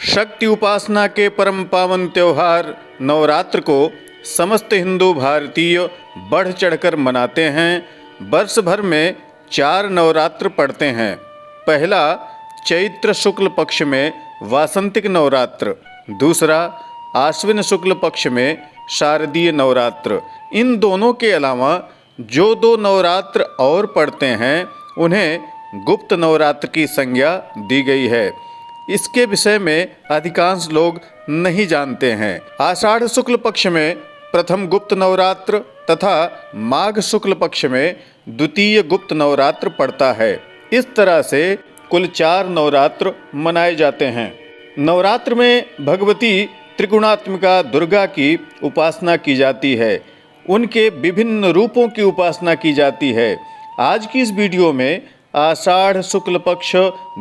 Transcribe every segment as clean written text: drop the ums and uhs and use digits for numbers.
शक्ति उपासना के परम पावन त्योहार नवरात्र को समस्त हिंदू भारतीय बढ़ चढ़कर मनाते हैं। वर्ष भर में 4 नवरात्र पड़ते हैं। पहला चैत्र शुक्ल पक्ष में वासंतिक नवरात्र, दूसरा आश्विन शुक्ल पक्ष में शारदीय नवरात्र। इन दोनों के अलावा जो 2 नवरात्र और पड़ते हैं उन्हें गुप्त नवरात्र की संज्ञा दी गई है। इसके विषय में अधिकांश लोग नहीं जानते हैं। आषाढ़ शुक्ल पक्ष में प्रथम गुप्त नवरात्र तथा माघ शुक्ल पक्ष में द्वितीय गुप्त नवरात्र पड़ता है। इस तरह से कुल 4 नवरात्र मनाए जाते हैं। नवरात्र में भगवती त्रिगुणात्मिका दुर्गा की उपासना की जाती है। उनके विभिन्न रूपों की उपासना की जाती है। आज की इस वीडियो में आषाढ़ शुक्ल पक्ष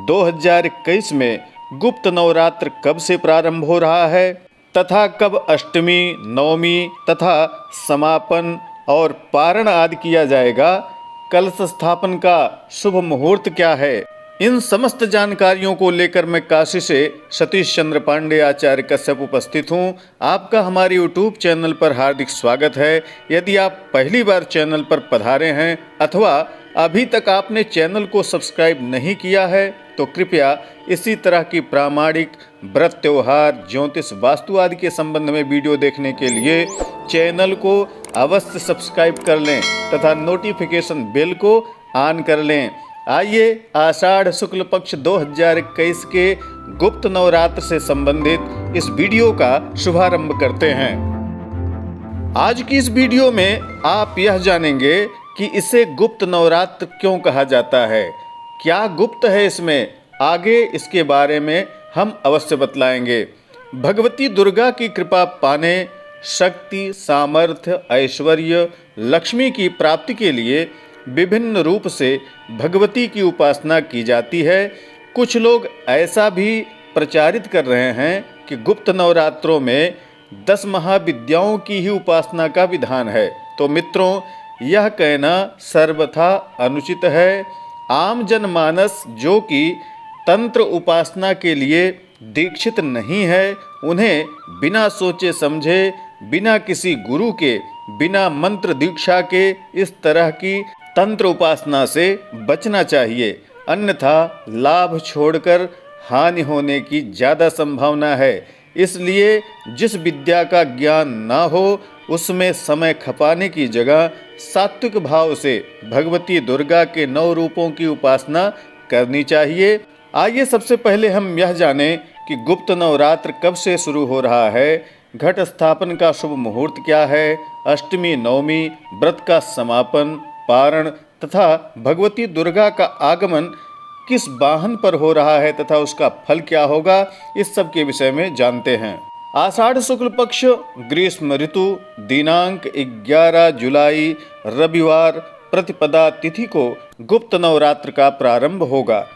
2021 में गुप्त नवरात्र कब से प्रारंभ हो रहा है तथा कब अष्टमी, नवमी तथा समापन और पारण आदि किया जाएगा, कलश स्थापन का शुभ मुहूर्त क्या है, इन समस्त जानकारियों को लेकर मैं काशी से सतीश चंद्र पांडे आचार्य कश्यप उपस्थित हूँ। आपका हमारे यूट्यूब चैनल पर हार्दिक स्वागत है। यदि आप पहली बार चैनल पर पधारे हैं अथवा अभी तक आपने चैनल को सब्सक्राइब नहीं किया है तो कृपया इसी तरह की प्रामाणिक व्रत, त्योहार, ज्योतिष, वास्तु आदि के संबंध में वीडियो देखने के लिए चैनल को अवश्य सब्सक्राइब कर लें तथा नोटिफिकेशन बेल को ऑन कर लें। आइए आषाढ़ शुक्ल पक्ष 2021 के गुप्त नवरात्र से संबंधित इस वीडियो का शुभारंभ करते हैं। आज की इस वीडियो में आप यह जानेंगे कि इसे गुप्त नवरात्र क्यों कहा जाता है, क्या गुप्त है इसमें, आगे इसके बारे में हम अवश्य बतलाएंगे। भगवती दुर्गा की कृपा पाने, शक्ति, सामर्थ्य, ऐश्वर्य, लक्ष्मी की प्राप्ति के लिए विभिन्न रूप से भगवती की उपासना की जाती है। कुछ लोग ऐसा भी प्रचारित कर रहे हैं कि गुप्त नवरात्रों में 10 महाविद्याओं की ही उपासना का विधान है। तो मित्रों, यह कहना सर्वथा अनुचित है। आम जनमानस जो कि तंत्र उपासना के लिए दीक्षित नहीं है, उन्हें बिना सोचे समझे, बिना किसी गुरु के, बिना मंत्र दीक्षा के इस तरह की तंत्र उपासना से बचना चाहिए, अन्यथा लाभ छोड़कर हानि होने की ज़्यादा संभावना है। इसलिए जिस विद्या का ज्ञान ना हो उसमें समय खपाने की जगह सात्विक भाव से भगवती दुर्गा के 9 रूपों की उपासना करनी चाहिए। आइए सबसे पहले हम यह जानें कि गुप्त नवरात्र कब से शुरू हो रहा है, घट स्थापन का शुभ मुहूर्त क्या है, अष्टमी, नवमी, व्रत का समापन, पारण तथा भगवती दुर्गा का आगमन किस वाहन पर हो रहा है तथा उसका फल क्या होगा, इस सब के विषय में जानते हैं। आषाढ़ शुक्ल पक्ष ग्रीष्म ऋतु दिनांक 11 जुलाई रविवार प्रतिपदा तिथि को गुप्त नवरात्र का प्रारंभ होगा।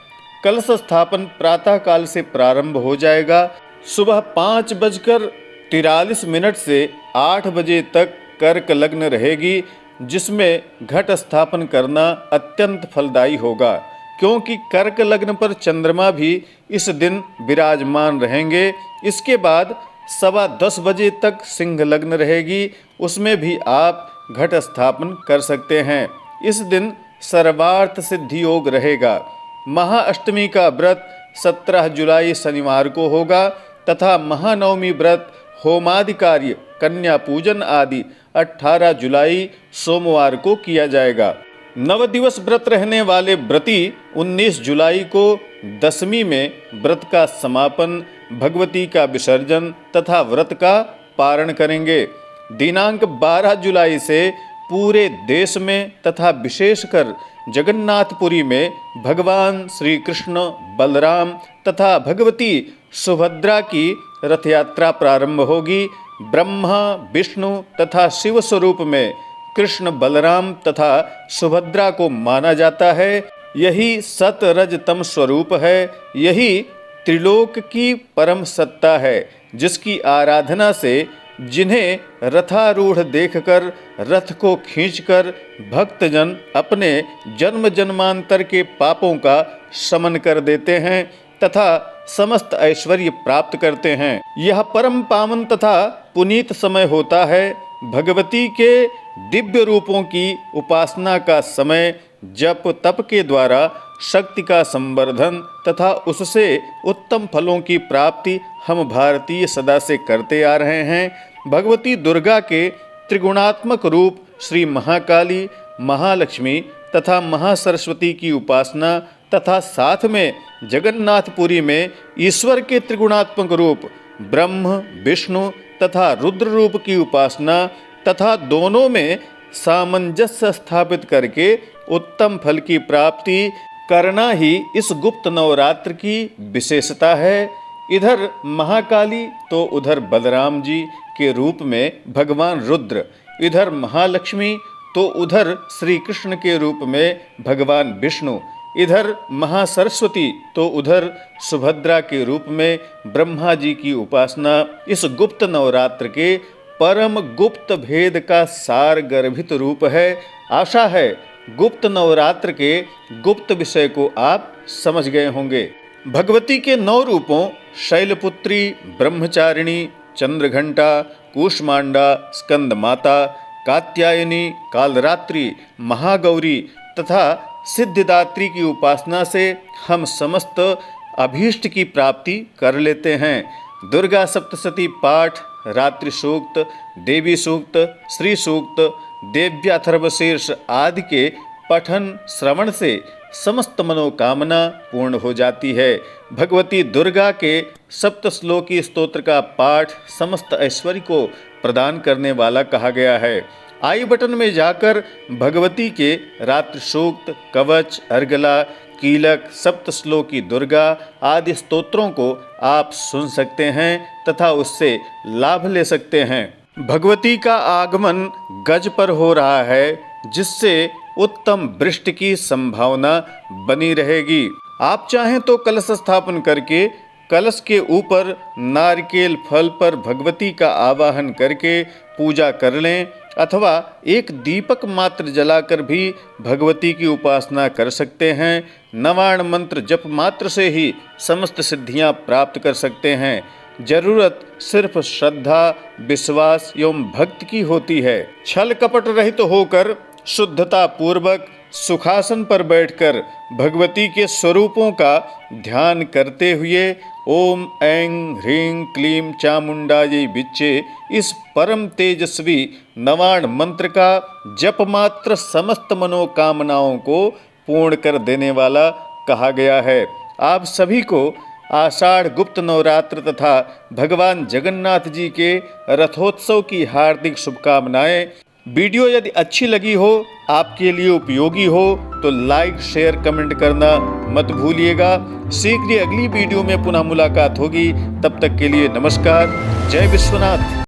कलश स्थापन प्रातः काल से प्रारंभ हो जाएगा। सुबह 5:43 से 8 बजे तक कर्क लग्न रहेगी, जिसमें घट स्थापन करना अत्यंत फलदायी होगा, क्योंकि कर्क लग्न पर चंद्रमा भी इस दिन विराजमान रहेंगे। इसके बाद 10:15 बजे तक सिंह लग्न रहेगी, उसमें भी आप घट स्थापन कर सकते हैं। इस दिन सर्वार्थ सिद्धि योग रहेगा। महाअष्टमी का व्रत 17 जुलाई शनिवार को होगा तथा महानवमी व्रत, होमादि कार्य, कन्या पूजन आदि 18 जुलाई सोमवार को किया जाएगा। 9 दिवस व्रत रहने वाले व्रती 19 जुलाई को दशमी में व्रत का समापन, भगवती का विसर्जन तथा व्रत का पारण करेंगे। दिनांक 12 जुलाई से पूरे देश में तथा विशेषकर जगन्नाथपुरी में भगवान श्री कृष्ण, बलराम तथा भगवती सुभद्रा की रथ यात्रा प्रारंभ होगी। ब्रह्मा, विष्णु तथा शिव स्वरूप में कृष्ण, बलराम तथा सुभद्रा को माना जाता है। यही सत रज तम स्वरूप है। यही त्रिलोक की परम सत्ता है, जिसकी आराधना से जिन्हें रथारूढ़ देखकर, रथ को खींचकर भक्तजन अपने जन्म जन्मांतर के पापों का शमन कर देते हैं तथा समस्त ऐश्वर्य प्राप्त करते हैं। यह परम पावन तथा पुनीत समय होता है। भगवती के दिव्य रूपों की उपासना का समय जप तप के द्वारा शक्ति का संवर्धन तथा उससे उत्तम फलों की प्राप्ति हम भारतीय सदा से करते आ रहे हैं। भगवती दुर्गा के त्रिगुणात्मक रूप श्री महाकाली, महालक्ष्मी तथा महासरस्वती की उपासना तथा साथ में जगन्नाथपुरी में ईश्वर के त्रिगुणात्मक रूप ब्रह्म, विष्णु तथा रुद्र रूप की उपासना तथा दोनों में सामंजस्य स्थापित करके उत्तम फल की प्राप्ति करना ही इस गुप्त नवरात्र की विशेषता है। इधर महाकाली तो उधर बलराम जी के रूप में भगवान रुद्र, इधर महालक्ष्मी तो उधर श्री कृष्ण के रूप में भगवान विष्णु, इधर महासरस्वती तो उधर सुभद्रा के रूप में ब्रह्मा जी की उपासना इस गुप्त नवरात्र के परम गुप्त भेद का सार गर्भित रूप है। आशा है गुप्त नवरात्र के गुप्त विषय को आप समझ गए होंगे। भगवती के 9 रूपों शैलपुत्री, ब्रह्मचारिणी, चंद्रघंटा, कूष्मांडा, स्कंद माता, कात्यायनी, कालरात्रि, महागौरी तथा सिद्धिदात्री की उपासना से हम समस्त अभीष्ट की प्राप्ति कर लेते हैं। दुर्गा सप्तशती पाठ, रात्रि सूक्त, देवी सूक्त, श्री सूक्त, देव्याथर्वशीर्ष आदि के पठन श्रवण से समस्त मनोकामना पूर्ण हो जाती है। भगवती दुर्गा के सप्त श्लोकी स्तोत्र का पाठ समस्त ऐश्वर्य को प्रदान करने वाला कहा गया है। आई बटन में जाकर भगवती के रात्रि सूक्त, कवच, अर्गला, कीलक, सप्त श्लोकी दुर्गा आदि स्तोत्रों को आप सुन सकते हैं तथा उससे लाभ ले सकते हैं। भगवती का आगमन गज पर हो रहा है, जिससे उत्तम वृष्टि की संभावना बनी रहेगी। आप चाहें तो कलश स्थापन करके कलश के ऊपर नारिकेल फल पर भगवती का आवाहन करके पूजा कर लें अथवा एक दीपक मात्र जलाकर भी भगवती की उपासना कर सकते हैं। नवाण मंत्र जप मात्र से ही समस्त सिद्धियां प्राप्त कर सकते हैं। जरूरत सिर्फ श्रद्धा, विश्वास एवं भक्ति की होती है। छल कपट रहित होकर शुद्धता पूर्वक सुखासन पर बैठकर भगवती के स्वरूपों का ध्यान करते हुए ओम ऐं ह्रीं क्लीं चामुंडायै विच्चे इस परम तेजस्वी नवाण मंत्र का जप मात्र समस्त मनोकामनाओं को पूर्ण कर देने वाला कहा गया है। आप सभी को आषाढ़ गुप्त नवरात्र तथा भगवान जगन्नाथ जी के रथोत्सव की हार्दिक शुभकामनाएं। वीडियो यदि अच्छी लगी हो, आपके लिए उपयोगी हो तो लाइक, शेयर, कमेंट करना मत भूलिएगा। शीघ्र अगली वीडियो में पुनः मुलाकात होगी। तब तक के लिए नमस्कार। जय विश्वनाथ।